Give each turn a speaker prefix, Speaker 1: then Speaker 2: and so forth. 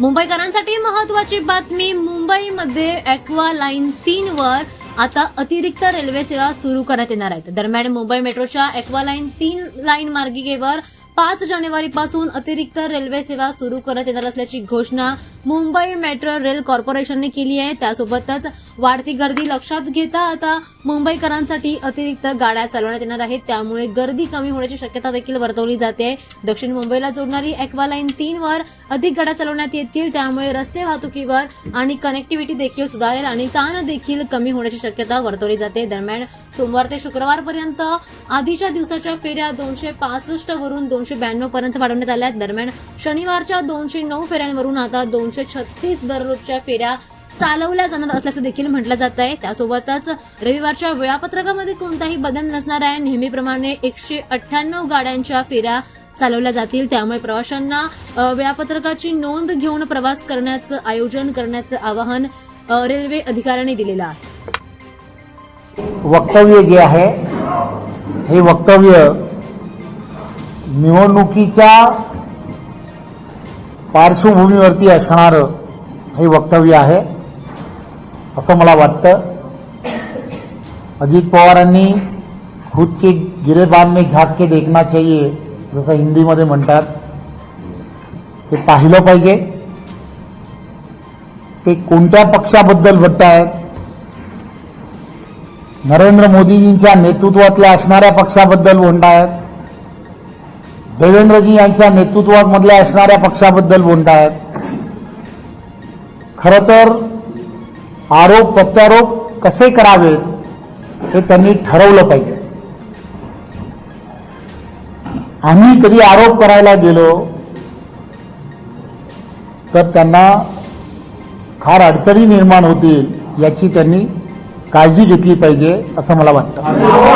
Speaker 1: मुंबईकरांसाठी महत्त्वाची बातमी. मुंबईमध्ये ॲक्वा लाईन 3 वर आता अतिरिक्त रेल्वे सेवा सुरू करण्यात येणार आहेत. दरम्यान मुंबई मेट्रोच्या ॲक्वा लाईन 3 लाईन मार्गिकेवर 5 जानेवारीपासून अतिरिक्त रेल्वे सेवा सुरू करण्यात येणार असल्याची घोषणा मुंबई मेट्रो रेल कॉर्पोरेशनने केली आहे. त्यासोबतच वाढती गर्दी लक्षात घेता आता मुंबईकरांसाठी अतिरिक्त गाड्या चालवण्यात येणार आहेत. त्यामुळे गर्दी कमी होण्याची शक्यता देखील वर्तवली जाते. दक्षिण मुंबईला जोडणारी ॲक्वा लाईन 3 वर अधिक गाड्या चालवण्यात येतील. त्यामुळे रस्ते वाहतुकीवर आणि कनेक्टिव्हिटी देखील सुधारेल आणि ताण देखील कमी होण्याची शक्यता वर्तवली जाते. दरम्यान सोमवार ते शुक्रवारपर्यंत आधीच्या दिवसाच्या फेऱ्या 265 वरून 292 पर्यंत वाढवण्यात आल्या. दरम्यान शनिवारच्या 209 फेऱ्यांवरून आता 236 दररोजच्या फेऱ्या चालवल्या जाणार असल्याचं देखील म्हटलं जात आहे. त्यासोबतच रविवारच्या वेळापत्रकामध्ये कोणताही बदल नसणार आहे. नेहमीप्रमाणे 198 गाड्यांच्या फेऱ्या चालवल्या जातील. त्यामुळे प्रवाशांना वेळापत्रकाची नोंद घेऊन प्रवास करण्याचं आयोजन करण्याचं आवाहन रेल्वे अधिकाऱ्यांनी दिलेलं आहे.
Speaker 2: वक्तव्य जे आहे हे वक्तव्य निवडणुकीच्या पार्श्वभूमीवरती असणारं हे वक्तव्य आहे असं मला वाटतं. अजित पवारांनी खुद के गिरेबान में झाँक के देखना चाहिए जसं हिंदीमध्ये म्हणतात, ते पाहिलं पाहिजे. ते कोणत्या पक्षाबद्दल बोलतायत? नरेंद्र मोदीजींच्या नेतृत्वातल्या असणाऱ्या पक्षाबद्दल बोलतायत, देवेंद्रजी यांच्या नेतृत्वामधल्या असणाऱ्या पक्षाबद्दल बोलतायत. खरं तर आरोप प्रत्यारोप कसे करावेत हे त्यांनी ठरवलं पाहिजे. आम्ही कधी आरोप करायला गेलो तर त्यांना फार अडचणी निर्माण होतील याची त्यांनी काळजी घेतली पाहिजे असं मला वाटतं.